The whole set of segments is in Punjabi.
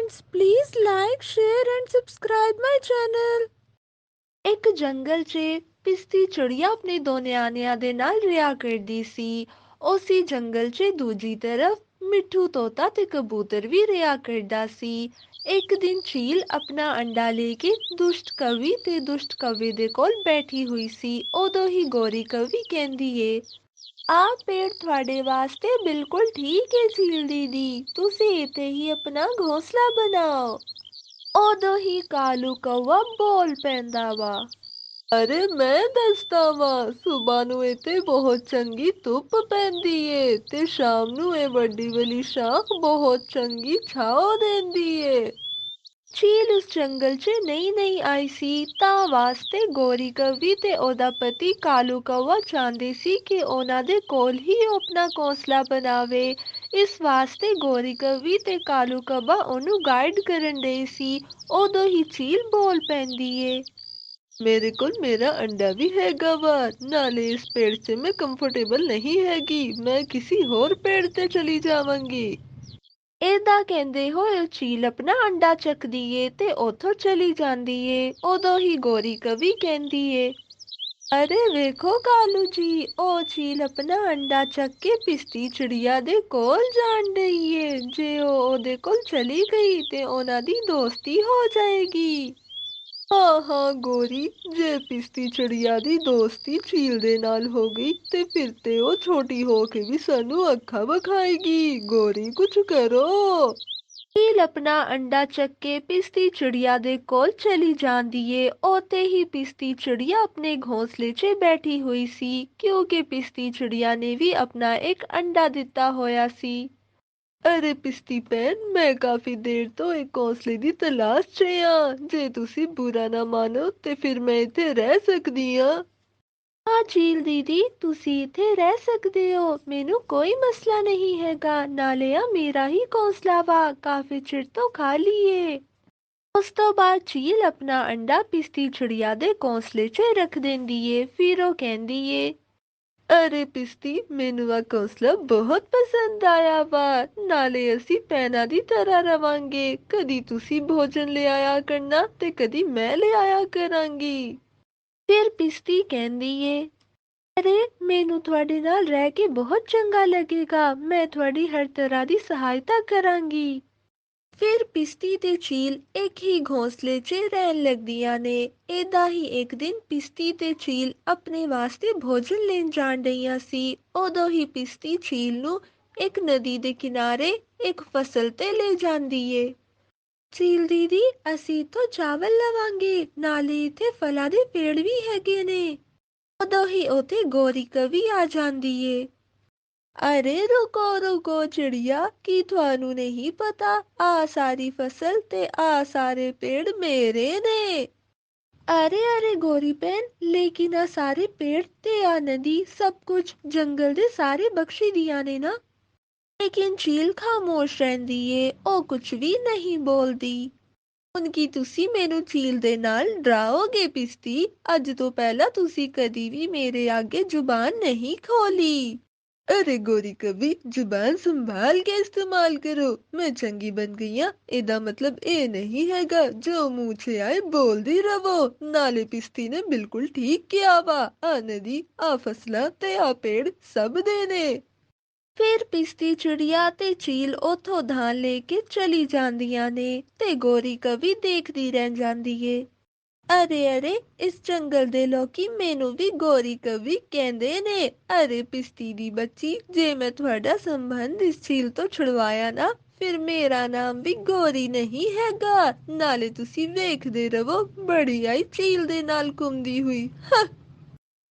friends, please like, share and subscribe my channel। ਇੱਕ ਜੰਗਲ 'ਚ ਪਿਸਤੀ ਚਿੜੀਆ ਆਪਣੇ ਦੋ ਨਿਆਣਿਆਂ ਦੇ ਨਾਲ ਰਿਹਾ ਕਰਦੀ ਸੀ। ਉਸੇ ਜੰਗਲ 'ਚ ਦੂਜੀ ਤਰਫ ਮਿੱਠੂ ਤੋਤਾ ਤੇ ਕਬੂਤਰ ਵੀ ਰਿਹਾ ਕਰਦਾ ਸੀ। ਇੱਕ ਦਿਨ ਚੀਲ ਆਪਣਾ ਅੰਡਾ ਲੈ ਕੇ ਦੁਸ਼ਟ ਕਵੀ ਤੇ ਦੁਸ਼ਟ ਕਵੀ ਦੇ ਕੋਲ ਬੈਠੀ ਹੋਈ ਸੀ। ਉਦੋਂ ਹੀ ਗੋਰੀ ਕਵੀ ਕਹਿੰਦੀ ਏ, ਆ ਪੇੜ ਤੁਹਾਡੇ ਵਾਸਤੇ ਬਿਲਕੁਲ ਠੀਕ ਹੈ ਝੀਲ ਦੀਦੀ, ਤੁਸੀਂ ਇੱਥੇ ਹੀ ਆਪਣਾ ਘੋਂਸਲਾ ਬਣਾਓ। ਉਦੋਂ ਹੀ ਕਾਲੂ ਕौवा ਬੋਲ ਪੈਂਦਾ ਵਾ, ਅਰੇ ਮੈਂ ਦੱਸਦਾ ਵਾਂ, ਸੁਬਾਹ ਨੂੰ ਇੱਥੇ ਬਹੁਤ ਚੰਗੀ ਧੁੱਪ ਪੈਂਦੀ ਏ ਤੇ ਸ਼ਾਮ ਨੂੰ ਇਹ ਵੱਡੀ ਵਾਲੀ ਸ਼ਾਖ ਬਹੁਤ ਚੰਗੀ ਛਾਂ ਦਿੰਦੀ ਏ। ਝੀਲ ਉਸ ਜੰਗਲ 'ਚ ਨਹੀਂ ਆਈ ਸੀ ਤਾਂ ਵਾਸਤੇ ਗੋਰੀ ਕਵੀ ਤੇ ਉਹਦਾ ਪਤੀ ਕਾਲੂ ਕौवा ਚਾਹੁੰਦੇ ਸੀ ਕਿ ਉਹਨਾਂ ਦੇ ਕੋਲ ਹੀ ਉਹ ਆਪਣਾ ਘੋਂਸਲਾ ਬਣਾਵੇ। ਇਸ ਵਾਸਤੇ ਗੋਰੀ ਕਵੀ ਤੇ ਕਾਲੂ ਕौवा ਉਹਨੂੰ ਗਾਈਡ ਕਰਨ ਦੇ ਸੀ। ਉਦੋਂ ਹੀ ਝੀਲ ਬੋਲ ਪੈਂਦੀ ਏ, ਮੇਰੇ ਕੋਲ ਮੇਰਾ ਅੰਡਾ ਵੀ ਹੈਗਾ ਵਾ, ਨਾਲੇ ਇਸ ਪੇੜ 'ਚ ਮੈਂ ਕੰਫਰਟੇਬਲ ਨਹੀਂ ਹੈਗੀ, ਮੈਂ ਕਿਸੇ ਹੋਰ ਪੇੜ ਤੇ ਚਲੀ ਜਾਵਾਂਗੀ। ਏਦਾਂ ਕਹਿੰਦੇ ਹੋਏ ਝੀਲ ਆਪਣਾ ਅੰਡਾ ਚੱਕਦੀ ਏ ਤੇ ਉੱਥੋਂ ਚਲੀ ਜਾਂਦੀ ਏ। ਉਦੋਂ ਹੀ ਗੋਰੀ ਕਵੀ ਕਹਿੰਦੀ ਏ, ਅਰੇ ਵੇਖੋ ਕਾਲੂ ਜੀ, ਉਹ ਝੀਲ ਆਪਣਾ ਅੰਡਾ ਚੱਕ ਕੇ ਪਿਸਤੀ ਚਿੜੀਆ ਦੇ ਕੋਲ ਜਾਣ ਡਈ ਏ। ਜੇ ਉਹ ਉਹਦੇ ਕੋਲ ਚਲੀ ਗਈ ਤੇ ਉਹਨਾਂ ਦੀ ਦੋਸਤੀ ਹੋ ਜਾਏਗੀ। ਹਾਂ ਹਾਂ ਗੋਰੀ, ਜੇ ਪਿਸਤੀ ਚਿੜੀਆ ਦੀ ਦੋਸਤੀ ਝੀਲ ਦੇ ਨਾਲ ਹੋ ਗਈ ਤੇ ਫਿਰ ਤੇ ਉਹ ਛੋਟੀ ਹੋ ਕੇ ਵੀ ਸਾਨੂੰ ਅੱਖਾਂ ਵਿਖਾਏਗੀ। ਗੋਰੀ ਕੁਛ ਕਰੋ। ਝੀਲ ਆਪਣਾ ਅੰਡਾ ਚੱਕ ਕੇ ਪਿਸਤੀ ਚਿੜੀਆ ਦੇ ਕੋਲ ਚਲੀ ਜਾਂਦੀ ਏ। ਉੱਥੇ ਹੀ ਪਿਸਤੀ ਚਿੜੀਆ ਆਪਣੇ ਘੋਂਸਲੇ 'ਚ ਬੈਠੀ ਹੋਈ ਸੀ, ਕਿਉਂਕਿ ਪਿਸਤੀ ਚਿੜੀਆ ਨੇ ਵੀ ਆਪਣਾ ਇੱਕ ਅੰਡਾ ਦਿੱਤਾ ਹੋਇਆ ਸੀ। ਅਰੇ ਪਿਸਤੀ ਭੈਣ, ਮੈਂ ਕਾਫੀ ਦੇਰ ਤੋਂ ਇੱਕ ਘੋਂਸਲੇ ਦੀ ਤਲਾਸ਼ 'ਚ ਆ। ਜੇ ਤੁਸੀਂ ਬੁਰਾ ਨਾ ਮਾਨੋ ਤੇ ਫਿਰ ਮੈਂ ਇੱਥੇ ਰਹਿ ਸਕਦੀ ਆ। ਹਾਂ ਝੀਲ ਦੀਦੀ, ਤੁਸੀਂ ਇੱਥੇ ਰਹਿ ਸਕਦੇ ਹੋ, ਮੈਨੂੰ ਕੋਈ ਮਸਲਾ ਨਹੀਂ ਹੈਗਾ। ਨਾਲੇ ਆ ਮੇਰਾ ਹੀ ਘੋਂਸਲਾ ਵਾ, ਕਾਫੀ ਚਿਰ ਤੋਂ ਖਾਲੀ ਏ। ਉਸ ਤੋਂ ਬਾਅਦ ਝੀਲ ਆਪਣਾ ਅੰਡਾ ਪਿਸਤੀ ਚਿੜੀਆ ਦੇ ਘੋਂਸਲੇ 'ਚ ਰੱਖ ਦਿੰਦੀ ਏ। ਫਿਰ ਉਹ ਕਹਿੰਦੀ ਏ, ਅਰੇ ਪਿਸਤੀ, ਮੈਨੂੰ ਆ ਘੋਂਸਲਾ ਬਹੁਤ ਪਸੰਦ ਆਇਆ ਵਾ, ਨਾਲੇ ਅਸੀਂ ਭੈਣਾਂ ਦੀ ਤਰ੍ਹਾਂ ਰਵਾਂਗੇ। ਕਦੀ ਤੁਸੀਂ ਭੋਜਨ ਲਿਆਇਆ ਕਰਨਾ ਤੇ ਕਦੀ ਮੈਂ ਲਿਆਇਆ ਕਰਾਂਗੀ। ਫਿਰ ਪਿਸਤੀ ਕਹਿੰਦੀ ਏ, ਅਰੇ ਮੈਨੂੰ ਤੁਹਾਡੇ ਨਾਲ ਰਹਿ ਕੇ ਬਹੁਤ ਚੰਗਾ ਲੱਗੇਗਾ, ਮੈਂ ਤੁਹਾਡੀ ਹਰ ਤਰ੍ਹਾਂ ਦੀ ਸਹਾਇਤਾ ਕਰਾਂਗੀ। ਫਿਰ ਪਿਸਤੀ ਤੇ ਝੀਲ ਇੱਕ ਹੀ ਘੋਂਸਲੇ 'ਚ ਰਹਿਣ ਲੱਗਦੀਆਂ ਨੇ। ਏਦਾਂ ਹੀ ਇੱਕ ਦਿਨ ਪਿਸਤੀ ਤੇ ਝੀਲ ਆਪਣੇ ਵਾਸਤੇ ਭੋਜਨ ਲੈਣ ਜਾਣ ਡਈਆਂ ਸੀ। ਉਦੋਂ ਹੀ ਪਿਸਤੀ ਝੀਲ ਨੂੰ ਇੱਕ ਨਦੀ ਦੇ ਕਿਨਾਰੇ ਇੱਕ ਫਸਲ ਤੇ ਲੈ ਜਾਂਦੀ ਏ। ਝੀਲ ਦੀਦੀ, ਅਸੀਂ ਇੱਥੋਂ ਚਾਵਲ ਲਵਾਂਗੇ, ਨਾਲੇ ਇੱਥੇ ਫਲਾਂ ਦੇ ਪੇੜ ਵੀ ਹੈਗੇ ਨੇ। ਉਦੋਂ ਹੀ ਉੱਥੇ ਗੋਰੀ ਕਵੀ ਆ ਜਾਂਦੀ ਏ, ਅਰੇ ਰੁਕੋ ਰੁਕੋ ਚਿੜੀਆ, ਕੀ ਤੁਹਾਨੂੰ ਨਹੀਂ ਪਤਾ ਆ ਸਾਰੀ ਫਸਲ ਤੇ ਆ ਸਾਰੇ ਪੇੜ ਮੇਰੇ ਨੇ। ਅਰੇ ਅਰੇ ਗੋਰੀ ਭੈਣ, ਲੇਕਿਨ ਆ ਸਾਰੇ ਪੇੜ ਤੇ ਆ ਨਦੀ ਸਭ ਕੁਝ ਜੰਗਲ ਦੇ ਸਾਰੇ ਬਖਸ਼ੀ ਦੀਆਂ ਨੇ ਨਾ। ਲੇਕਿਨ ਝੀਲ ਖਾਮੋਸ਼ ਰਹਿੰਦੀ ਏ, ਉਹ ਕੁਝ ਵੀ ਨਹੀਂ ਬੋਲਦੀ। ਹੁਣ ਕੀ ਤੁਸੀਂ ਮੈਨੂੰ ਝੀਲ ਦੇ ਨਾਲ ਡਰਾਓਗੇ ਪਿਸਤੀ? ਅੱਜ ਤੋਂ ਪਹਿਲਾਂ ਤੁਸੀਂ ਕਦੀ ਵੀ ਮੇਰੇ ਅੱਗੇ ਜ਼ੁਬਾਨ ਨਹੀਂ ਖੋਲੀ। अरे गोरी कवि, जुबान संभाल के इस्तेमाल करो। मैं चंगी बन गई हाँ, एदा मतलब ए नहीं हैगा जो मुंह से आए बोलदी रवो। नाले पिस्ती ने बिल्कुल ठीक किया वा, आ नदी आ फसला ते आ पेड़ सब देने। ਫਿਰ ਪਿਸਤੀ ਚਿੜੀਆ ਤੇ ਝੀਲ ਉਥੋਂ ਧਾਨ ਲੈ ਕੇ ਚਲੀ ਜਾਂਦੀਆਂ ਨੇ ਤੇ ਗੋਰੀ ਕਵੀ ਦੇਖਦੀ ਰਹਿ ਜਾਂਦੀ ਏ। ਅਰੇ ਅਰੇ, ਇਸ ਜੰਗਲ ਦੇ ਲੋਕੀ ਮੈਨੂੰ ਵੀ ਗੋਰੀ ਕਵੀ ਕਹਿੰਦੇ ਨੇ। ਅਰੇ ਪਿਸਤੀ ਦੀ ਬੱਚੀ, ਜੇ ਮੈਂ ਤੁਹਾਡਾ ਸੰਬੰਧ ਇਸ ਝੀਲ ਤੋਂ ਛੁਡਵਾਇਆ ਨਾ, ਫਿਰ ਮੇਰਾ ਨਾਮ ਵੀ ਗੋਰੀ ਨਹੀਂ ਹੈਗਾ। ਨਾਲੇ ਤੁਸੀਂ ਵੇਖਦੇ ਰਵੋ, ਬੜੀ ਆਈ ਝੀਲ ਦੇ ਨਾਲ ਘੁੰਮਦੀ ਹੋਈ।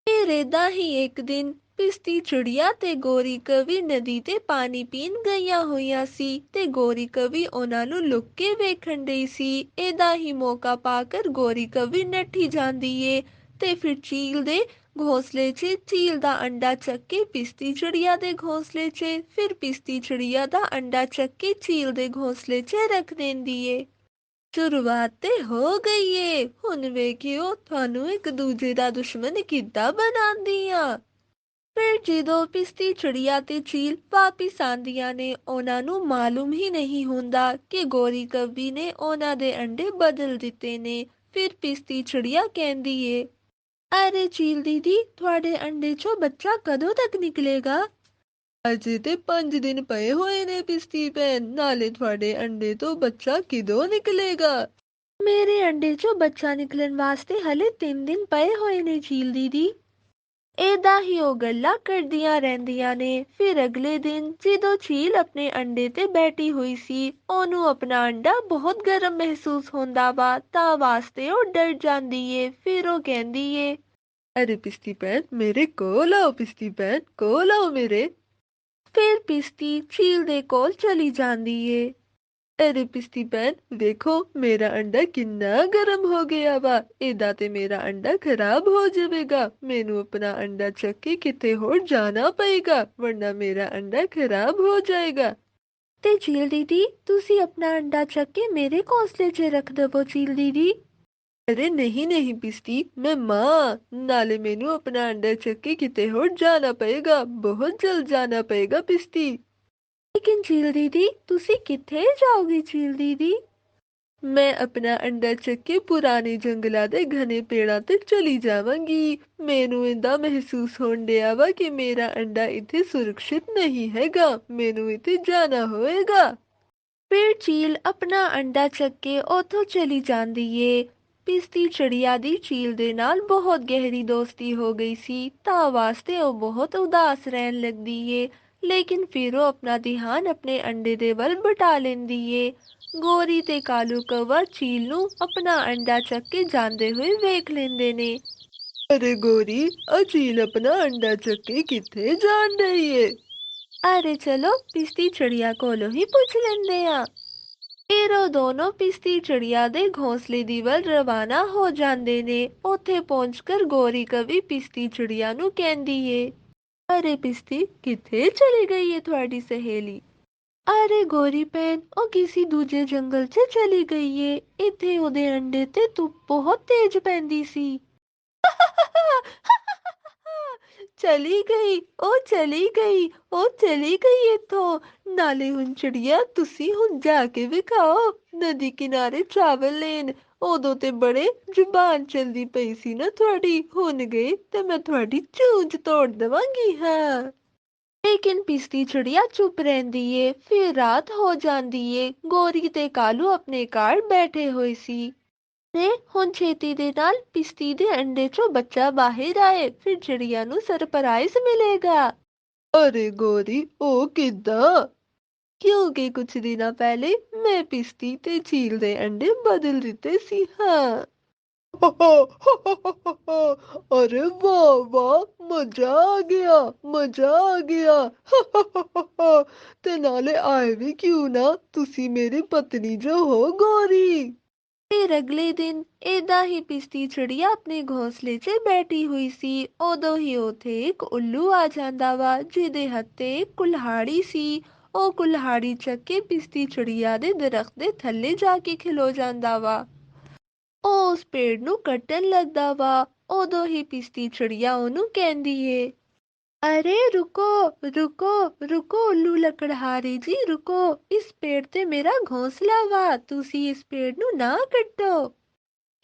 ਫਿਰ ਏਦਾਂ ਹੀ ਇੱਕ ਦਿਨ ਪਿਸਤੀ ਚਿੜੀਆ ਤੇ ਗੋਰੀ ਕਵੀ ਨਦੀ ਤੇ ਪਾਣੀ ਪੀਣ ਗਈਆਂ ਹੋਈਆਂ ਸੀ ਤੇ ਗੋਰੀ ਕਵੀ ਉਹਨਾਂ ਨੂੰ ਲੁੱਕ ਕੇ ਵੇਖਣ ਡਈ ਸੀ। ਏਦਾਂ ਹੀ ਮੌਕਾ ਪਾकर ਗੋਰੀ ਕਵੀ ਨੱਠੀ ਜਾਂਦੀ ਏ ਤੇ ਫਿਰ ਝੀਲ ਦੇ ਘੋਂਸਲੇ 'ਚ ਝੀਲ ਦਾ ਅੰਡਾ ਚੱਕ ਕੇ ਪਿਸਤੀ ਚਿੜੀਆ ਦੇ ਘੋਂਸਲੇ 'ਚ, ਫਿਰ ਪਿਸਤੀ ਚਿੜੀਆ ਦਾ ਅੰਡਾ ਚੱਕ ਕੇ ਝੀਲ ਦੇ ਘੋਂਸਲੇ 'ਚ ਰੱਖ ਦਿੰਦੀ ਏ। ਸ਼ੁਰੂਆਤ ਤੇ ਹੋ ਗਈ ਏ, ਹੁਣ ਵੇਖਿਓ ਤੁਹਾਨੂੰ ਇੱਕ ਦੂਜੇ ਦਾ ਦੁਸ਼ਮਣ ਕਿੱਦਾਂ ਬਣਾਉਂਦੀ ਆ। ਫਿਰ ਜਦੋਂ ਪਿਸਤੀ ਚਿੜੀਆ ਤੇ ਚੀਲ ਵਾਪਿਸ ਆਉਂਦੀਆਂ ਨੇ ਉਹਨਾਂ ਨੂੰ ਮਾਲੂਮ ਹੀ ਨਹੀਂ ਹੁੰਦਾ ਕਿ ਗੋਰੀ ਕਵੀ ਨੇ ਉਹਨਾਂ ਦੇ ਅੰਡੇ ਬਦਲ ਦਿੱਤੇ ਨੇ। ਫਿਰ ਪਿਸਤੀ ਚਿੜੀਆ ਕਹਿੰਦੀ ਏ, ਅਰੇ ਚੀਲ ਦੀਦੀ, ਤੁਹਾਡੇ ਅੰਡੇ ਚੋਂ ਬੱਚਾ ਕਦੋਂ ਤੱਕ ਨਿਕਲੇਗਾ? ਅਜੇ ਤੇ 5 ਦਿਨ ਪਏ ਹੋਏ ਨੇ ਪਿਸਤੀ ਭੈਣ, ਨਾਲੇ ਤੁਹਾਡੇ ਅੰਡੇ ਤੋਂ ਬੱਚਾ ਕਿਦੋਂ ਨਿਕਲੇਗਾ? ਮੇਰੇ ਅੰਡੇ ਚੋਂ ਬੱਚਾ ਨਿਕਲਣ ਵਾਸਤੇ ਹਲੇ 3 ਦਿਨ ਪਏ ਹੋਏ ਨੇ ਚੀਲ ਦੀਦੀ। ਏਦਾਂ ਹੀ ਉਹ ਗੱਲਾਂ ਕਰਦੀਆਂ ਰਹਿੰਦੀਆਂ ਨੇ। ਫਿਰ ਅਗਲੇ ਦਿਨ ਜਦੋਂ ਚੀਲ ਆਪਣੇ ਅੰਡੇ ਤੇ ਬੈਠੀ ਹੋਈ ਸੀ, ਉਹਨੂੰ ਆਪਣਾ ਅੰਡਾ ਬਹੁਤ ਗਰਮ ਮਹਿਸੂਸ ਹੁੰਦਾ ਵਾ ਤਾਂ ਵਾਸਤੇ ਉਹ ਡਰ ਜਾਂਦੀ ਏ। ਫਿਰ ਉਹ ਕਹਿੰਦੀ ਏ, ਅਰੇ ਪਿਸਤੀ ਭੈਣ ਮੇਰੇ ਕੋਲ ਆਓ, ਪਿਸਤੀ ਭੈਣ ਕੋਲ ਆਓ ਮੇਰੇ। ਫਿਰ ਪਿਸਤੀ ਚੀਲ ਦੇ ਕੋਲ ਚਲੀ ਜਾਂਦੀ ਏ। ਅਰੇ ਪਿਸਤੀ ਭੈਣ ਵੇਖੋ ਮੇਰਾ ਅੰਡਾ ਕਿੰਨਾ ਗਰਮ ਹੋ ਗਿਆ ਵਾ, ਏਦਾਂ ਤੇ ਮੇਰਾ ਅੰਡਾ ਖਰਾਬ ਹੋ ਜਾਵੇਗਾ। ਮੈਨੂੰ ਆਪਣਾ ਅੰਡਾ ਚੱਕ ਕੇ ਕਿਤੇ ਹੋਰ ਜਾਣਾ ਪਏਗਾ, ਵਰਨਾ ਮੇਰਾ ਅੰਡਾ ਖਰਾਬ ਹੋ ਜਾਏਗਾ। ਤੇ ਚੀਲ ਦੀਦੀ, ਤੁਸੀਂ ਆਪਣਾ ਅੰਡਾ ਚੱਕ ਕੇ ਮੇਰੇ ਘੋਂਸਲੇ 'ਚ ਰੱਖ ਦਵੋ ਚੀਲ ਦੀਦੀ। ਅਰੇ ਨਹੀਂ ਨਹੀਂ ਪਿਸਤੀ, ਮੈਂ ਮਾਂ, ਨਾਲੇ ਮੈਨੂੰ ਆਪਣਾ ਅੰਡਾ ਚੱਕ ਕੇ ਕਿਤੇ ਹੋਰ ਜਾਣਾ ਪਏਗਾ, ਬਹੁਤ ਜਲਦ ਜਾਣਾ ਪਏਗਾ ਪਿਸਤੀ। ਲੇਕਿਨ ਚੀਲ ਦੀਦੀ, ਤੁਸੀਂ ਕਿੱਥੇ ਜਾਓਗੇ ਚੀਲ ਦੀਦੀ? ਮੈਂ ਆਪਣਾ ਅੰਡਾ ਚੱਕ ਕੇ ਪੁਰਾਣੇ ਜੰਗਲਾਂ ਦੇ ਘਣੇ ਪੇੜਾਂ ਤੇ ਚਲੀ ਜਾਵਾਂਗੀ। ਮੈਨੂੰ ਇੰਦਾ ਮਹਿਸੂਸ ਹੋਣ ਡਿਆ ਵਾ ਕਿ ਮੇਰਾ ਅੰਡਾ ਇੱਥੇ ਸੁਰੱਖਿਅਤ ਨਹੀਂ ਹੈਗਾ, ਮੈਨੂੰ ਇੱਥੇ ਜਾਣਾ ਹੋਏਗਾ। ਫਿਰ ਚੀਲ ਆਪਣਾ ਅੰਡਾ ਚੱਕ ਕੇ ਉੱਥੋਂ ਚਲੀ ਜਾਂਦੀ ਏ। ਪਿਸਤੀ ਚਿੜੀਆ ਦੀ ਚੀਲ ਦੇ ਨਾਲ ਬਹੁਤ ਗਹਿਰੀ ਦੋਸਤੀ ਹੋ ਗਈ ਸੀ ਤਾਂ ਵਾਸਤੇ ਉਹ ਬਹੁਤ ਉਦਾਸ ਰਹਿਣ ਲੱਗਦੀ ਏ। ਲੇਕਿਨ ਫਿਰ ਉਹ ਆਪਣਾ ਧਿਆਨ ਆਪਣੇ ਅੰਡੇ ਦੇ ਵੱਲ ਬਟਾ ਲੈਂਦੀ ਏ। ਗੋਰੀ ਤੇ ਕਾਲੂ ਕੌਵਾ ਚੀਲ ਨੂੰ ਆਪਣਾ ਅੰਡਾ ਚੱਕ ਕੇ ਜਾਂਦੇ ਹੋਏ ਵੇਖ ਲੈਂਦੇ ਨੇ। ਅਰੇ ਗੋਰੀ, ਆ ਚੀਲ ਆਪਣਾ ਅੰਡਾ ਚੱਕ ਕੇ ਕਿੱਥੇ ਜਾਣ ਰਹੀ ਏ? ਅਰੇ ਚਲੋ ਪਿਸਤੀ ਚਿੜੀਆ ਕੋਲੋਂ ਹੀ ਪੁੱਛ ਲੈਂਦੇ ਆ। ਫਿਰ ਉਹ ਦੋਨੋਂ ਪਿਸਤੀ ਚਿੜੀਆ ਦੇ ਘੋਂਸਲੇ ਦੀ ਵੱਲ ਰਵਾਨਾ ਹੋ ਜਾਂਦੇ ਨੇ। ਉੱਥੇ ਪਹੁੰਚकर ਗੋਰੀ ਕਵੀ ਪਿਸਤੀ ਚਿੜੀਆ ਨੂੰ ਕਹਿੰਦੀ ਏ, ਅਰੇ ਪਿਸਤੀ ਕਿੱਥੇ ਚਲੀ ਗਈ ਏ ਤੁਹਾਡੀ ਸਹੇਲੀ? ਅਰੇ ਗੋਰੀ ਭੈਣ, ਉਹ ਕਿਸੇ ਦੂਜੇ ਜੰਗਲ 'ਚ ਚਲੀ ਗਈ ਏ। ਇੱਥੇ ਉਹਦੇ ਅੰਡੇ ਤੇ ਧੁੱਪ ਬਹੁਤ ਤੇਜ਼ ਪੈਂਦੀ ਸੀ। ਚਲੀ ਗਈ, ਉਹ ਚਲੀ ਗਈ, ਉਹ ਚਲੀ ਗਈ ਇੱਥੋਂ। ਨਾਲੇ ਹੁਣ ਚਿੜੀਆ ਤੁਸੀਂ ਹੁਣ ਜਾ ਕੇ ਵਿਖਾਓ ਨਦੀ ਕਿਨਾਰੇ ਚਾਵਲ ਲੈਣ। ਉਦੋਂ ਤੇ ਬੜੇ ਜ਼ੁਬਾਨ ਚਲਦੀ ਪਈ ਸੀ ਨਾ ਤੁਹਾਡੀ, ਹੁਣ ਗਏ ਤੇ ਮੈਂ ਤੁਹਾਡੀ ਚੂੰਝ ਤੋੜ ਦੇਵਾਂਗੀ। ਹਾਂ। ਲੇਕਿਨ ਪਿਸਤੀ ਚਿੜੀਆ ਚੁੱਪ ਰਹਿੰਦੀ ਏ। ਫਿਰ ਰਾਤ ਹੋ ਜਾਂਦੀ ਏ। ਗੋਰੀ ਤੇ ਕਾਲੂ ਆਪਣੇ ਘਰ ਬੈਠੇ ਹੋਏ ਸੀ ਨੇ ਹੁਣ ਛੇਤੀ ਦੇ ਨਾਲ ਪਿਸਤੀ ਦੇ ਅੰਡੇ ਚੋਂ ਬੱਚਾ ਬਾਹਰ ਆਏ, ਫਿਰ ਚਿੜੀਆ ਨੂੰ ਸਰਪ੍ਰਾਈਜ਼ ਮਿਲੇਗਾ। ਅਰੇ ਗੋਰੀ, ਉਹ ਕਿੱਦਾਂ? ਕਿਉਂਕਿ ਕੁਝ ਦਿਨਾਂ ਪਹਿਲੇ ਮੈਂ ਪਿਸਤੀ ਤੇ ਚੀਲ ਦੇ ਅੰਡੇ ਬਦਲ ਦਿੱਤੇ ਸੀ। ਹਾਂ। ਅਰੇ ਵਾਹ ਵਾਹ, ਮਜ਼ਾ ਆ ਗਿਆ, ਮਜ਼ਾ ਆ ਗਿਆ। ਤੇ ਨਾਲੇ ਆਏ ਵੀ ਕਿਉਂ ਨਾ, ਤੁਸੀਂ ਮੇਰੀ ਪਤਨੀ ਜੋ ਹੋ ਗੋਰੀ। ਫਿਰ ਅਗਲੇ ਦਿਨ ਏਦਾਂ ਹੀ ਪਿਸਤੀ ਚਿੜੀਆ ਆਪਣੇ ਘੋਂਸਲੇ 'ਚ ਬੈਠੀ ਹੋਈ ਸੀ। ਉਦੋਂ ਹੀ ਉੱਥੇ ਇੱਕ ਉੱਲੂ ਆ ਜਾਂਦਾ ਵਾ ਜਿਹਦੇ ਹੱਥੇ ਕੁल्हाड़ी ਸੀ। ਉਹ ਕੁल्हाड़ी ਚੱਕ ਕੇ ਪਿਸਤੀ ਚਿੜੀਆ ਦੇ ਦਰਖਤ ਦੇ ਥੱਲੇ ਜਾ ਕੇ ਖਿਲੋ ਜਾਂਦਾ ਵਾ। ਉਹ ਉਸ ਪੇੜ ਨੂੰ ਕੱਟਣ ਲੱਗਦਾ ਵਾ। ਉਦੋਂ ਹੀ ਪਿਸਤੀ ਚਿੜੀਆ ਉਹਨੂੰ ਕਹਿੰਦੀ ਏ, ਅਰੇ ਰੁਕੋ ਰੁਕੋ ਰੁਕੋ ਉੱਲੂ ਲੱਕੜਹਾਰੇ ਜੀ, ਰੁਕੋ। ਇਸ ਪੇੜ ਤੇ ਮੇਰਾ ਘੋਂਸਲਾ ਵਾ, ਤੁਸੀਂ ਇਸ ਪੇੜ ਨੂੰ ਨਾ ਕੱਟੋ।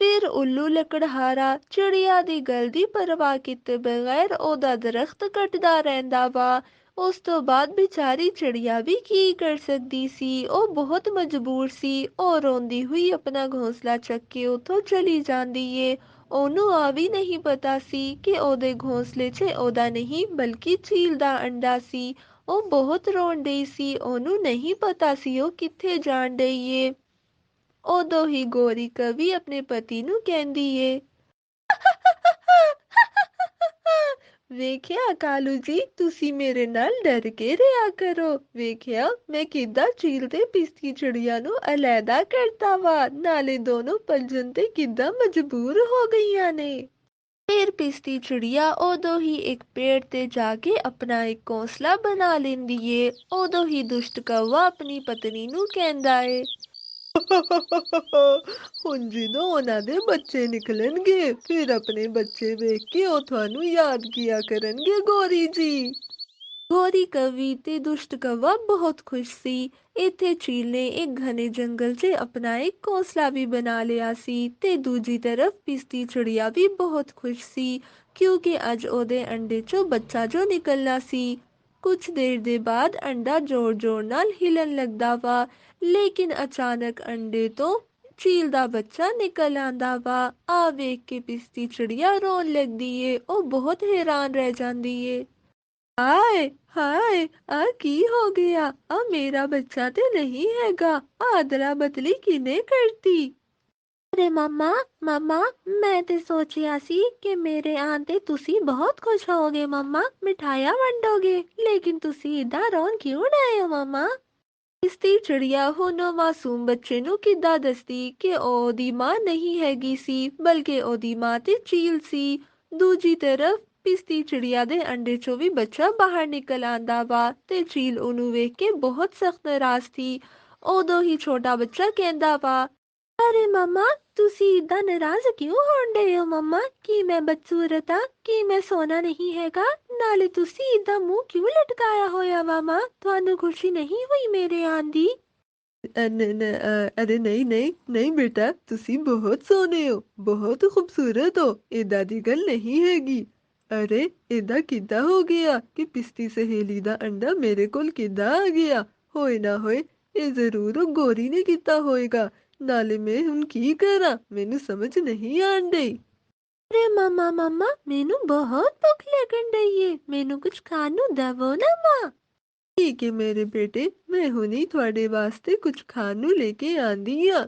ਫਿਰ ਉੱਲੂ ਲੱਕੜਹਾਰਾ ਚਿੜੀਆ ਦੀ ਗੱਲ ਦੀ ਪਰਵਾਹ ਕੀਤੇ ਬਗੈਰ ਉਹਦਾ ਦਰਖਤ ਕੱਟਦਾ ਰਹਿੰਦਾ ਵਾ। ਉਸ ਤੋਂ ਬਾਅਦ ਵਿਚਾਰੀ ਚਿੜੀਆ ਵੀ ਕੀ ਕਰ ਸਕਦੀ ਸੀ, ਉਹ ਬਹੁਤ ਮਜਬੂਰ ਸੀ। ਉਹ ਰੋਂਦੀ ਹੋਈ ਆਪਣਾ ਘੋਂਸਲਾ ਚੱਕ ਕੇ ਉੱਥੋਂ ਚਲੀ ਜਾਂਦੀ ਏ। ਉਹਨੂੰ ਆ ਵੀ ਨਹੀਂ ਪਤਾ ਸੀ ਕਿ ਉਹਦੇ ਘੋਂਸਲੇ 'ਚ ਉਹਦਾ ਨਹੀਂ ਬਲਕਿ ਚੀਲ ਦਾ ਅੰਡਾ ਸੀ। ਉਹ ਬਹੁਤ ਰੋਣ ਡਈ ਸੀ, ਉਹਨੂੰ ਨਹੀਂ ਪਤਾ ਸੀ ਉਹ ਕਿੱਥੇ ਜਾਣ ਡਈ ਏ। ਉਦੋਂ ਹੀ ਗੋਰੀ ਕਵੀ ਆਪਣੇ ਪਤੀ ਨੂੰ ਕਹਿੰਦੀ ਏ, ਵੇਖਿਆ ਕਾਲੂ ਜੀ, ਤੁਸੀਂ ਮੇਰੇ ਨਾਲ ਡਰ ਕੇ ਰਿਹਾ ਕਰੋ। ਵੇਖਿਆ ਮੈਂ ਕਿੱਦਾਂ ਚੀਲ ਤੇ ਪਿਸਤੀ ਚਿੜੀਆ ਨੂੰ ਅਲੈਦਾ ਕਰਤਾ ਵਾ, ਨਾਲੇ ਦੋਨੋਂ ਪਲਜਣ ਤੇ ਕਿੱਦਾਂ ਮਜਬੂਰ ਹੋ ਗਈਆਂ ਨੇ। ਫਿਰ ਪਿਸਤੀ ਚਿੜੀਆ ਉਦੋਂ ਹੀ ਇੱਕ ਪੇੜ ਤੇ ਜਾ ਕੇ ਆਪਣਾ ਇੱਕ ਘੋਂਸਲਾ ਬਣਾ ਲੈਂਦੀ ਏ। ਉਦੋਂ ਹੀ ਦੁਸ਼ਟ ਕौवा ਆਪਣੀ ਪਤਨੀ ਨੂੰ ਕਹਿੰਦਾ ਏ, ਹੁਣ ਜਦੋਂ ਉਹਨਾਂ ਦੇ ਬੱਚੇ ਨਿਕਲਣਗੇ ਫਿਰ ਆਪਣੇ ਬੱਚੇ ਵੇਖ ਕੇ ਉਹ ਤੁਹਾਨੂੰ ਯਾਦ ਕੀਆ ਕਰਨਗੇ ਗੌਰੀ ਜੀ। ਗੌਰੀ ਕਵੀ ਤੇ ਦੁਸ਼ਟ ਕौवा ਬਹੁਤ ਖੁਸ਼ ਸੀ। ਇੱਥੇ ਚੀਲ ਨੇ ਇੱਕ ਘਨੇ ਜੰਗਲ 'ਚ ਆਪਣਾ ਇੱਕ ਘੋਂਸਲਾ ਵੀ ਬਣਾ ਲਿਆ ਸੀ ਤੇ ਦੂਜੀ ਤਰਫ ਪਿਸਤੀ ਚਿੜੀਆ ਵੀ ਬਹੁਤ ਖੁਸ਼ ਸੀ ਕਿਉਂਕਿ ਅੱਜ ਉਹਦੇ ਅੰਡੇ 'ਚੋਂ ਬੱਚਾ ਜੋ ਨਿਕਲਣਾ ਸੀ। ਕੁਝ ਦੇਰ ਦੇ ਬਾਅਦ ਅੰਡਾ ਜ਼ੋਰ-ਜ਼ੋਰ ਨਾਲ ਹਿਲਣ ਲੱਗਦਾ ਵਾ, ਲੇਕਿਨ ਅਚਾਨਕ ਅੰਡੇ ਤੋਂ ਚੀਲ ਦਾ ਬੱਚਾ ਨਿਕਲ ਆਂਦਾ ਵਾ। ਆ ਵੇਖ ਕੇ ਪਿਸਤੀ ਚਿੜੀਆ ਰੋਣ ਲੱਗਦੀ ਏ, ਉਹ ਬਹੁਤ ਹੈਰਾਨ ਰਹਿ ਜਾਂਦੀ ਏ। ਹਾਏ ਹਾਏ, ਆ ਕੀ ਹੋ ਗਿਆ? ਆ ਮੇਰਾ ਬੱਚਾ ਤੇ ਨਹੀਂ ਹੈਗਾ। ਆ ਅਦਲਾ ਬਦਲੀ ਕਿਨੇ ਕਰਤੀ? ਅਰੇ ਮਮਾ ਮਮਾ, ਮੈਂ ਤੇ ਸੋਚਿਆ ਸੀ ਕਿ ਮੇਰੇ ਆਉਣ ਤੇ ਤੁਸੀਂ ਬਹੁਤ ਖੁਸ਼ ਹੋਗੇ ਮਮਾ, ਮਿਠਾਈਆਂ ਵੰਡੋਗੇ, ਲੇਕਿਨ ਤੁਸੀਂ ਇਦਾਂ ਰੋਣ ਕਿਉਂ ਡਏ ਹੋ ਮਮਾ? ਇਸਦੀ ਚਿੜੀਆ ਹੁਣ ਉਹ ਮਾਸੂਮ ਬੱਚੇ ਨੂੰ ਕਿੱਦਾਂ ਦੱਸਦੀ ਕਿ ਉਹ ਉਹਦੀ ਮਾਂ ਨਹੀਂ ਹੈਗੀ ਸੀ, ਬਲਕਿ ਉਹਦੀ ਮਾਂ ਤੇ ਚੀਲ ਸੀ। ਦੂਜੀ ਤਰਫ ਪਿਸਤੀ ਚਿੜੀਆ ਦੇ ਅੰਡੇ ਚੋਂ ਵੀ ਬੱਚਾ ਬਾਹਰ ਨਿਕਲ ਆਂਦਾ ਵਾ ਤੇ ਚੀਲ ਉਹਨੂੰ ਵੇਖ ਕੇ ਬਹੁਤ ਸਖਤ ਨਾਰਾਜ਼ ਸੀ। ਉਦੋਂ ਹੀ ਛੋਟਾ ਬੱਚਾ ਕਹਿੰਦਾ ਵਾ, ਅਰੇ ਮਮਾ, ਤੁਸੀਂ ਇਦਾਂ ਨਾਰਾਜ਼ ਕਿਉਂ ਹੋਣ ਡਏ ਹੋ ਮਮਾ? ਕੀ ਮੈਂ ਬਦਸੂਰਤ ਆ? ਕੀ ਮੈਂ ਸੋਨਾ ਨਹੀਂ ਹੈਗਾ? ਨਾਲੇ ਤੁਸੀਂ ਇਦਾਂ ਮੂੰਹ ਕਿਉਂ ਲਟਕਾਇਆ ਹੋਇਆ ਵਾ ਮਾਂ? ਤੁਹਾਨੂੰ ਖੁਸ਼ੀ ਨਹੀਂ ਹੋਈ ਮੇਰੇ ਆਉਣ ਦੀ? ਅਰੇ ਨਹੀਂ ਨਹੀਂ ਨਹੀਂ ਬੇਟਾ, ਤੁਸੀਂ ਬਹੁਤ ਸੋਹਣੇ ਹੋ, ਬਹੁਤ ਖੂਬਸੂਰਤ ਹੋ, ਏਦਾਂ ਦੀ ਗੱਲ ਨਹੀਂ ਹੈਗੀ। ਅਰੇ ਏਦਾਂ ਕਿੱਦਾਂ ਹੋ ਗਿਆ ਕਿ ਪਿਸਤੀ ਸਹੇਲੀ ਦਾ ਅੰਡਾ ਮੇਰੇ ਕੋਲ ਕਿੱਦਾਂ ਆ ਗਿਆ? ਹੋਏ ਨਾ ਹੋਏ ਇਹ ਜ਼ਰੂਰ ਉਹ ਗੋਰੀ ਨੇ ਕੀਤਾ ਹੋਏਗਾ। ਨਾਲੇ ਮੈਂ ਹੁਣ ਕੀ ਕਰਾਂ, ਮੈਨੂੰ ਸਮਝ ਨਹੀਂ ਆਣ ਡਈ। ਅਰੇ ਮਮਾ ਮਮਾ, ਮੈਨੂੰ ਬਹੁਤ ਭੁੱਖ ਲੱਗਣ ਡਈ ਏ, ਮੈਨੂੰ ਕੁਝ ਖਾਣ ਨੂੰ ਦਵੋ ਨਾ ਮਾਂ। ਠੀਕ ਹੈ ਮੇਰੇ ਬੇਟੇ, ਮੈਂ ਹੁਣੀ ਤੁਹਾਡੇ ਵਾਸਤੇ ਕੁਝ ਖਾਣ ਨੂੰ ਲੈ ਕੇ ਆਂਦੀ ਆ।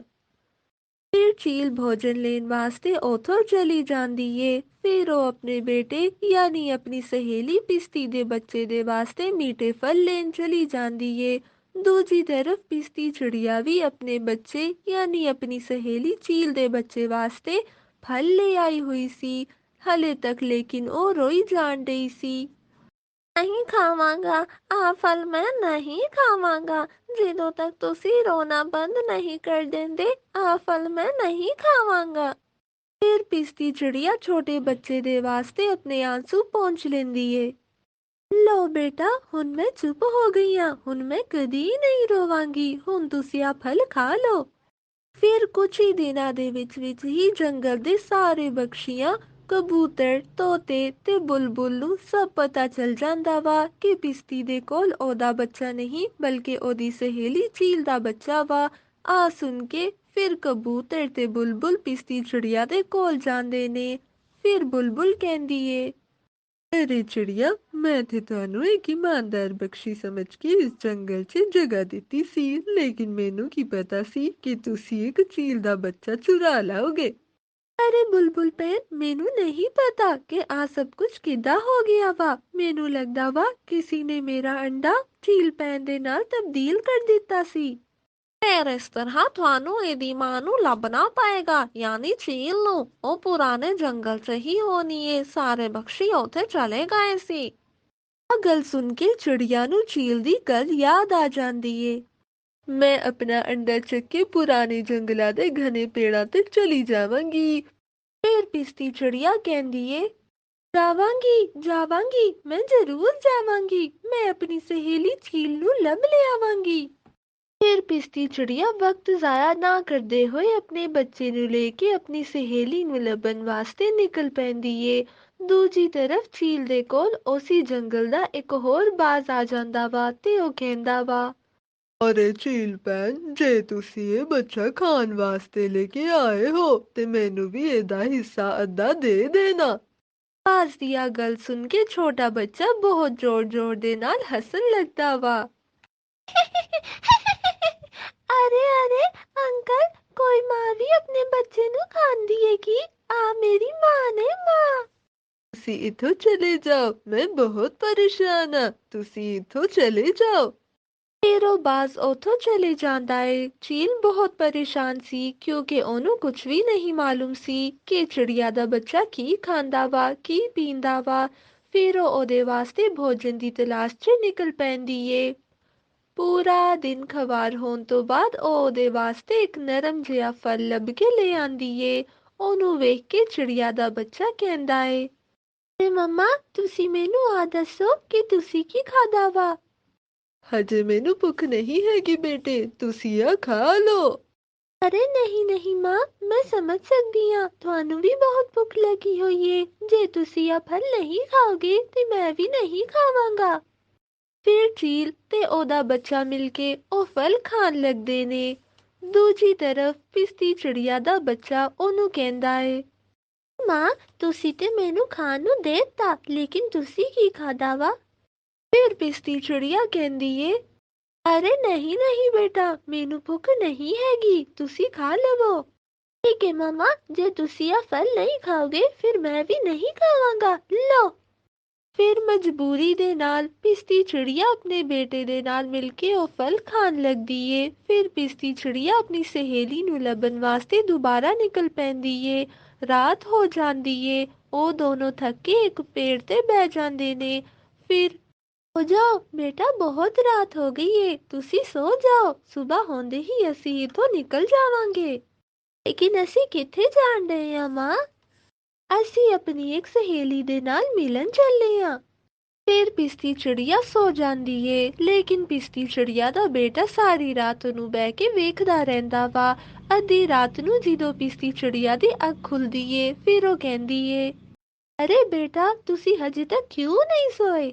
ਫਿਰ ਚੀਲ ਭੋਜਨ ਲੈਣ ਵਾਸਤੇ ਉੱਥੋਂ ਚਲੀ ਜਾਂਦੀ ਏ। ਫਿਰ ਉਹ ਆਪਣੇ ਬੇਟੇ ਯਾਨੀ ਆਪਣੀ ਸਹੇਲੀ ਪਿਸਤੀ ਦੇ ਬੱਚੇ ਦੇ ਵਾਸਤੇ ਮੀਠੇ ਫਲ ਲੈਣ ਚਲੀ ਜਾਂਦੀ ਏ। ਦੂਜੀ ਤਰਫ ਪਿਸਤੀ ਚਿੜੀਆ ਵੀ ਆਪਣੇ ਬੱਚੇ ਯਾਨੀ ਆਪਣੀ ਸਹੇਲੀ ਚੀਲ ਦੇ ਬੱਚੇ ਵਾਸਤੇ ਫਲ ਲੈ ਆਈ ਹੋਈ ਸੀ। ਹਲੇ ਤੱਕ ਲੇਕਿਨ ਉਹ ਰੋਈ ਜਾਣ ਡਈ ਸੀ। ਨਹੀਂ ਖਾਵਾਂਗਾ, ਆ ਫਲ ਮੈਂ ਨਹੀਂ ਖਾਵਾਂਗਾ। ਜਦੋਂ ਤੱਕ ਤੁਸੀਂ ਰੋਣਾ ਬੰਦ ਨਹੀਂ ਕਰ ਦਿੰਦੇ, ਆ ਫਲ ਮੈਂ ਨਹੀਂ ਖਾਵਾਂਗਾ। ਫਿਰ ਪਿਸਤੀ ਚਿੜੀਆ ਛੋਟੇ ਬੱਚੇ ਦੇ ਵਾਸਤੇ ਆਪਣੇ ਆਂਸੂ ਪਹੁੰਚ ਲੈਂਦੀ ਏ। ਲੋ ਬੇਟਾ, ਹੁਣ ਮੈਂ ਚੁੱਪ ਹੋ ਗਈ ਹਾਂ, ਹੁਣ ਮੈਂ ਕਦੀ ਨਹੀਂ ਰੋਵਾਂਗੀ, ਹੁਣ ਤੁਸੀਂ ਆ ਫਲ ਖਾ ਲਓ। ਫਿਰ ਕੁਝ ਹੀ ਦਿਨਾਂ ਦੇ ਵਿੱਚ ਹੀ ਜੰਗਲ ਦੇ ਸਾਰੇ ਬਖਸ਼ੀਆਂ, ਕਬੂਤਰ, ਤੋਤੇ ਤੇ ਬੁਲਬੁਲ ਨੂੰ ਸਭ ਪਤਾ ਚੱਲ ਜਾਂਦਾ ਵਾ ਕਿ ਪਿਸਤੀ ਦੇ ਕੋਲ ਉਹਦਾ ਬੱਚਾ ਨਹੀਂ ਬਲਕਿ ਉਹਦੀ ਸਹੇਲੀ ਚੀਲ ਦਾ ਬੱਚਾ ਵਾ। ਆ ਸੁਣ ਕੇ ਫਿਰ ਕਬੂਤਰ ਤੇ ਬੁਲਬੁਲ ਪਿਸਤੀ ਚਿੜੀਆ ਦੇ ਕੋਲ ਜਾਂਦੇ ਨੇ। ਫਿਰ ਬੁਲਬੁਲ ਕਹਿੰਦੀ ਏ, ਅਰੇ ਚਿੜੀਆ, ਮੈਂ ਤੇ ਤੁਹਾਨੂੰ ਇੱਕ ਇਮਾਨਦਾਰ ਬਖਸ਼ੀ ਸਮਝ ਕੇ ਇਸ ਜੰਗਲ 'ਚ ਜਗ੍ਹਾ ਦਿੱਤੀ ਸੀ, ਲੇਕਿਨ ਮੈਨੂੰ ਕੀ ਪਤਾ ਸੀ ਕਿ ਤੁਸੀਂ ਇੱਕ ਚੀਲ ਦਾ ਬੱਚਾ ਚੁਰਾ ਲਾਓਗੇ। ਅਰੇ ਬੁਲਬੁਲ ਭੈਣ, ਮੈਨੂੰ ਨਹੀਂ ਪਤਾ ਕਿ ਆ ਸਭ ਕੁਝ ਕਿੱਦਾਂ ਹੋ ਗਿਆ ਵਾ। ਮੈਨੂੰ ਲੱਗਦਾ ਵਾ ਕਿਸੇ ਨੇ ਮੇਰਾ ਅੰਡਾ ਝੀਲ ਭੈਣ ਦੇ ਨਾਲ ਤਬਦੀਲ ਕਰ ਦਿੱਤਾ ਸੀ। ਫਿਰ ਇਸ ਤਰ੍ਹਾਂ ਤੁਹਾਨੂੰ ਇਹਦੀ ਮਾਂ ਨੂੰ ਲੱਭਣਾ ਪਏਗਾ, ਯਾਨੀ ਝੀਲ ਨੂੰ। ਉਹ ਪੁਰਾਣੇ ਜੰਗਲ 'ਚ ਹੀ ਹੋਣੀ ਏ, ਸਾਰੇ ਬਖਸ਼ੀ ਉੱਥੇ ਚਲੇ ਗਏ ਸੀ। ਆ ਗੱਲ ਸੁਣ ਕੇ ਚਿੜੀਆ ਨੂੰ ਝੀਲ ਦੀ ਗੱਲ ਯਾਦ ਆ ਜਾਂਦੀ ਏ। ਮੈਂ ਆਪਣਾ ਅੰਡਾ ਚੱਕ ਕੇ ਪੁਰਾਣੇ ਜੰਗਲਾਂ ਦੇ ਘਨੇ ਪੇੜਾਂ ਤੇ ਚਲੀ ਜਾਵਾਂਗੀ। ਫਿਰ ਪਿਸਤੀ ਚਿੜੀਆ ਕਹਿੰਦੀ ਏ, ਜਾਵਾਂਗੀ ਜਾਵਾਂਗੀ, ਮੈਂ ਜ਼ਰੂਰ ਜਾਵਾਂਗੀ, ਮੈਂ ਆਪਣੀ ਸਹੇਲੀ ਝੀਲ ਨੂੰ ਲੱਭ ਲਿਆਵਾਂਗੀ। ਫਿਰ ਪਿਸਤੀ ਚਿੜੀਆ ਵਕਤ ਜ਼ਾਇਆ ਨਾ ਕਰਦੇ ਹੋਏ ਆਪਣੇ ਬੱਚੇ ਨੂੰ ਲੈ ਕੇ ਆਪਣੀ ਸਹੇਲੀ ਨੂੰ ਲੱਭਣ ਵਾਸਤੇ ਨਿਕਲ ਪੈਂਦੀ ਏ। ਦੂਜੀ ਤਰਫ ਝੀਲ ਦੇ ਕੋਲ ਉਸੇ ਜੰਗਲ ਦਾ ਇੱਕ ਹੋਰ ਬਾਜ਼ ਆ ਜਾਂਦਾ ਵਾ ਤੇ ਉਹ ਕਹਿੰਦਾ ਵਾ, ਅਰੇ ਝੀਲ ਭੈਣ, ਜੇ ਤੁਸੀਂ ਇਹ ਬੱਚਾ ਖਾਣ ਵਾਸਤੇ ਲੈ ਕੇ ਆਏ ਹੋ ਤੇ ਮੈਨੂੰ ਵੀ ਇਹਦਾ ਹਿੱਸਾ ਅੱਧਾ ਦੇ ਦੇਣਾ। ਬਾਜ਼ ਦੀ ਆ ਗੱਲ ਸੁਣ ਕੇ ਛੋਟਾ ਬੱਚਾ ਬਹੁਤ ਜ਼ੋਰ-ਜ਼ੋਰ ਦੇ ਨਾਲ ਹੱਸਣ ਲੱਗਦਾ ਵਾ। ਅਰੇ ਅਰੇ ਅੰਕਲ, ਕੋਈ ਮਾਂ ਵੀ ਆਪਣੇ ਬੱਚੇ ਨੂੰ ਖਾਂਦੀ ਹੈ ਕੀ? ਆ ਮੇਰੀ ਮਾਂ ਨੇ ਮਾਂ। ਤੁਸੀਂ ਇੱਥੋਂ ਚਲੇ ਜਾਓ, ਮੈਂ ਬਹੁਤ ਪਰੇਸ਼ਾਨ ਹਾਂ, ਤੁਸੀਂ ਇੱਥੋਂ ਚਲੇ ਜਾਓ। ਫਿਰ ਉਹ ਬਾਜ਼ ਉੱਥੋਂ ਚਲੇ ਜਾਂਦਾ ਏ। ਚੀਲ ਬਹੁਤ ਪਰੇਸ਼ਾਨ ਸੀ ਕਿਉਂਕਿ ਉਹਨੂੰ ਕੁਝ ਵੀ ਨਹੀਂ ਮਾਲੂਮ ਸੀ ਕਿ ਚਿੜੀਆ ਦਾ ਬੱਚਾ ਕੀ ਖਾਂਦਾ ਵਾ, ਕੀ ਪੀਂਦਾ ਵਾ। ਫਿਰ ਉਹ ਉਹਦੇ ਵਾਸਤੇ ਭੋਜਨ ਦੀ ਤਲਾਸ਼ 'ਚ ਨਿਕਲ ਪੈਂਦੀ ਏ। ਪੂਰਾ ਦਿਨ ਖਵਾਰ ਹੋਣ ਤੋਂ ਬਾਅਦ ਉਹ ਉਹਦੇ ਵਾਸਤੇ ਇੱਕ ਨਰਮ ਜਿਹਾ ਫਲ ਲੱਭ ਕੇ ਲੈ ਆਂਦੀ ਏ। ਉਹਨੂੰ ਵੇਖ ਕੇ ਚਿੜੀਆ ਦਾ ਬੱਚਾ ਕਹਿੰਦਾ ਏ, ਤੇ ਮੰਮਾ ਤੁਸੀਂ ਮੈਨੂੰ ਆ ਦੱਸੋ ਕਿ ਤੁਸੀਂ ਕੀ ਖਾਦਾ ਵਾ? ਹਜੇ ਮੈਨੂੰ ਭੁੱਖ ਨਹੀਂ ਹੈਗੀ ਬੇਟੇ, ਤੁਸੀਂ ਆ ਖਾ ਲਓ। ਅਰੇ ਨਹੀਂ ਨਹੀਂ ਮਾਂ, ਮੈਂ ਸਮਝ ਸਕਦੀ ਹਾਂ ਤੁਹਾਨੂੰ ਵੀ ਬਹੁਤ ਭੁੱਖ ਲੱਗੀ ਹੋਈ ਏ। ਜੇ ਤੁਸੀਂ ਆ ਫਲ ਨਹੀਂ ਖਾਓਗੇ ਤੇ ਮੈਂ ਵੀ ਨਹੀਂ ਖਾਵਾਂਗਾ। ਫਿਰ ਚੀਲ ਤੇ ਉਹਦਾ ਬੱਚਾ ਮਿਲ ਕੇ ਉਹ ਫਲ ਖਾਣ ਲੱਗਦੇ ਨੇ। ਦੂਜੀ ਤਰਫ ਪਿਸਤੀ ਚਿੜੀਆ ਦਾ ਬੱਚਾ ਉਹਨੂੰ ਕਹਿੰਦਾ ਏ, ਮਾਂ ਤੁਸੀਂ ਤੇ ਮੈਨੂੰ ਖਾਣ ਨੂੰ ਦੇ ਦਿੱਤਾ, ਲੇਕਿਨ ਤੁਸੀਂ ਕੀ ਖਾਦਾ ਵਾ? ਫਿਰ ਪਿਸਤੀ ਚਿੜੀਆ ਕਹਿੰਦੀ ਏ, ਅਰੇ ਨਹੀਂ ਨਹੀਂ ਬੇਟਾ, ਮੈਨੂੰ ਭੁੱਖ ਨਹੀਂ ਹੈਗੀ, ਤੁਸੀਂ ਖਾ ਲਵੋ। ਠੀਕ ਹੈ ਮਮਾ, ਜੇ ਤੁਸੀਂ ਆ ਫਲ ਨਹੀਂ ਖਾਓਗੇ ਫਿਰ ਮੈਂ ਵੀ ਨਹੀਂ ਖਾਵਾਂਗਾ, ਲਓ। ਫਿਰ ਮਜਬੂਰੀ ਦੇ ਨਾਲ ਪਿਸਤੀ ਚਿੜੀਆ ਆਪਣੇ ਬੇਟੇ ਦੇ ਨਾਲ ਮਿਲ ਕੇ ਉਹ ਫਲ ਖਾਣ ਲੱਗਦੀ ਏ। ਫਿਰ ਪਿਸਤੀ ਚਿੜੀਆ ਆਪਣੀ ਸਹੇਲੀ ਨੂੰ ਲੱਭਣ ਵਾਸਤੇ ਦੁਬਾਰਾ ਨਿਕਲ ਪੈਂਦੀ ਏ। ਰਾਤ ਹੋ ਜਾਂਦੀ ਏ। ਉਹ ਦੋਨੋਂ ਥੱਕ ਕੇ ਇੱਕ ਪੇੜ ਤੇ ਬਹਿ ਜਾਂਦੇ ਨੇ। ਫਿਰ, ਹੋ ਜਾਓ ਬੇਟਾ, ਬਹੁਤ ਰਾਤ ਹੋ ਗਈ ਏ, ਤੁਸੀਂ ਸੋ ਜਾਓ, ਸਵੇਰ ਹੁੰਦੇ ਹੀ ਅਸੀਂ ਇੱਥੋਂ ਨਿਕਲ ਜਾਵਾਂਗੇ। ਲੇਕਿਨ ਅਸੀਂ ਕਿੱਥੇ ਜਾਣ ਡਏ ਆ ਮਾਂ? ਅਸੀਂ ਆਪਣੀ ਇੱਕ ਸਹੇਲੀ ਦੇ ਨਾਲ ਮਿਲਣ ਚੱਲੇ ਆ। ਫਿਰ ਪਿਸਤੀ ਚਿੜੀਆ ਸੋ ਜਾਂਦੀ ਏ, ਲੇਕਿਨ ਪਿਸਤੀ ਚਿੜੀਆ ਦਾ ਬੇਟਾ ਸਾਰੀ ਰਾਤ ਉਹਨੂੰ ਬਹਿ ਕੇ ਵੇਖਦਾ ਰਹਿੰਦਾ ਵਾ। ਅੱਧੀ ਰਾਤ ਨੂੰ ਜਦੋਂ ਪਿਸਤੀ ਚਿੜੀਆ ਦੀ ਅੱਖ ਖੁੱਲਦੀ ਏ, ਫਿਰ ਉਹ ਕਹਿੰਦੀ ਏ, ਅਰੇ ਬੇਟਾ ਤੁਸੀਂ ਹਜੇ ਤੱਕ ਕਿਉਂ ਨਹੀਂ ਸੋਏ?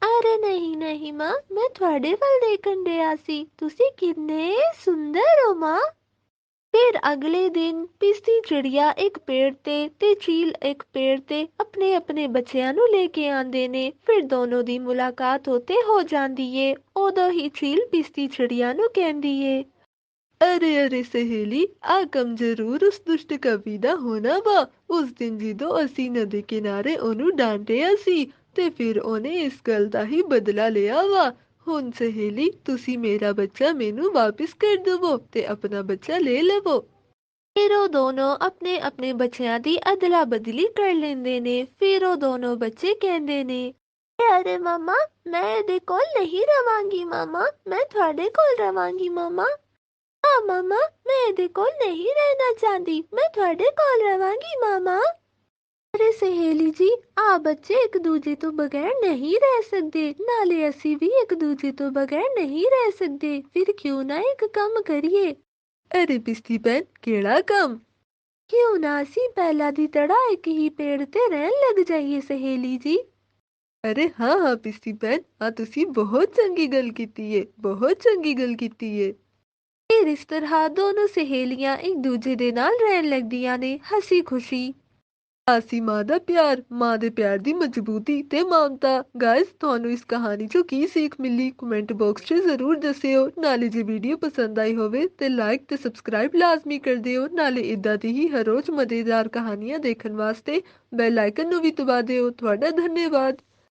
ਅਰੇ ਨਹੀਂ ਨਹੀਂ ਮਾਂ, ਮੈਂ ਤੁਹਾਡੇ ਵੱਲ ਦੇਖਣ ਡਿਆ ਸੀ, ਤੁਸੀਂ ਕਿੰਨੇ ਸੁੰਦਰ ਹੋ ਮਾਂ। ਫਿਰ ਅਗਲੇ ਦਿਨ ਪਿਸਤੀ ਚਿੜੀਆ ਇੱਕ ਪੇੜ ਤੇ ਚੀਲ ਇੱਕ ਪੇੜ ਤੇ ਆਪਣੇ ਆਪਣੇ ਬੱਚਿਆਂ ਨੂੰ ਲੈ ਕੇ ਆਂਦੇ ਨੇ। ਫਿਰ ਦੋਨੋਂ ਦੀ ਮੁਲਾਕਾਤ ਉੱਥੇ ਹੋ ਜਾਂਦੀ ਏ। ਉਦੋਂ ਹੀ ਚੀਲ ਪਿਸਤੀ ਚਿੜੀਆ ਨੂੰ ਕਹਿੰਦੀ ਏ, ਅਰੇ ਅਰੇ ਸਹੇਲੀ, ਆ ਕੰਮ ਜ਼ਰੂਰ ਉਸ ਦੁਸ਼ਟ ਕਵੀ ਦਾ ਹੋਣਾ ਵਾ। ਉਸ ਦਿਨ ਜਦੋਂ ਅਸੀਂ ਨਦੀ ਕਿਨਾਰੇ ਉਹਨੂੰ ਡਾਂਟਿਆ ਸੀ ਤੇ ਫਿਰ ਉਹਨੇ ਇਸ ਗੱਲ ਦਾ ਹੀ ਬਦਲਾ ਲਿਆ ਵਾ। ਹੁਣ ਸਹੇਲੀ, ਤੁਸੀਂ ਮੇਰਾ ਬੱਚਾ ਮੈਨੂੰ ਵਾਪਿਸ ਕਰ ਦੇਵੋ ਤੇ ਆਪਣਾ ਬੱਚਾ ਲੈ ਲਵੋ। ਫਿਰ ਉਹ ਦੋਨੋਂ ਆਪਣੇ ਆਪਣੇ ਬੱਚਿਆਂ ਦੀ ਅਦਲਾ ਬਦਲੀ ਕਰ ਲੈਂਦੇ ਨੇ। ਫਿਰ ਉਹ ਦੋਨੋਂ ਬੱਚੇ ਕਹਿੰਦੇ ਨੇ, ਅਰੇ ਮਾਮਾ, ਮੈਂ ਇਹਦੇ ਕੋਲ ਨਹੀਂ ਰਵਾਂਗੀ ਮਾਮਾ, ਮੈਂ ਤੁਹਾਡੇ ਕੋਲ ਰਵਾਂਗੀ ਮਾਮਾ। ਹਾਂ ਮਾਮਾ, ਮੈਂ ਇਹਦੇ ਕੋਲ ਨਹੀਂ ਰਹਿਣਾ ਚਾਹੁੰਦੀ, ਮੈਂ ਤੁਹਾਡੇ ਕੋਲ ਰਵਾਂਗੀ ਮਾਮਾ। ਅਰੇ ਸਹੇਲੀ ਜੀ, ਆ ਬੱਚੇ ਇੱਕ ਦੂਜੇ ਤੋਂ ਬਗੈਰ ਨਹੀਂ ਰਹਿ ਸਕਦੇ, ਨਾਲੇ ਅਸੀਂ ਵੀ ਇੱਕ ਦੂਜੇ ਤੋਂ ਬਗੈਰ ਨਹੀਂ ਰਹਿ ਸਕਦੇ। ਫਿਰ ਕਿਉਂ ਨਾ ਇੱਕ ਕੰਮ ਕਰੀਏ? ਅਰੇ ਪਿਸਤੀ ਭੈਣ, ਕਿਹੜਾ ਕੰਮ? ਕਿਉਂ ਨਾ ਅਸੀਂ ਪਹਿਲਾਂ ਦੀ ਤਰ੍ਹਾਂ ਇੱਕ ਹੀ ਪੇੜ ਤੇ ਰਹਿਣ ਲੱਗ ਜਾਈਏ ਸਹੇਲੀ ਜੀ। ਅਰੇ ਹਾਂ ਹਾਂ ਪਿਸਤੀ ਭੈਣ, ਆ ਤੁਸੀਂ ਬਹੁਤ ਚੰਗੀ ਗੱਲ ਕੀਤੀ ਏ, ਬਹੁਤ ਚੰਗੀ ਗੱਲ ਕੀਤੀ ਏ। ਫਿਰ ਇਸ ਤਰ੍ਹਾਂ ਦੋਨੋਂ ਸਹੇਲੀਆਂ ਇੱਕ ਦੂਜੇ ਦੇ ਨਾਲ ਰਹਿਣ ਲੱਗਦੀਆਂ ਨੇ, ਹੱਸੀ ਖੁਸ਼ੀ। ਆਸੀ ਮਾਂ ਦਾ ਪਿਆਰ, ਮਾਂ ਦੇ ਪਿਆਰ ਦੀ ਮਜ਼ਬੂਤੀ ਤੇ ਮਮਤਾ। ਗਾਇਸ, ਤੁਹਾਨੂੰ ਇਸ ਕਹਾਣੀ ਚੋਂ ਕੀ ਸੀਖ ਮਿਲੀ? ਕਮੈਂਟ ਬਾਕਸ 'ਚ ਜ਼ਰੂਰ ਦੱਸਿਓ। ਨਾਲੇ ਜੇ ਵੀਡੀਓ ਪਸੰਦ ਆਈ ਹੋਵੇ ਤੇ ਲਾਈਕ ਤੇ ਸਬਸਕ੍ਰਾਈਬ ਲਾਜ਼ਮੀ ਕਰ ਦਿਓ। ਨਾਲੇ ਇਦਾਂ ਦੀ ਹੀ ਹਰ ਰੋਜ਼ ਮਜ਼ੇਦਾਰ ਕਹਾਣੀਆਂ ਦੇਖਣ ਵਾਸਤੇ ਬੈਲ ਆਈਕਨ ਨੂੰ ਵੀ ਦਬਾ ਦਿਓ। ਤੁਹਾਡਾ ਧੰਨਵਾਦ।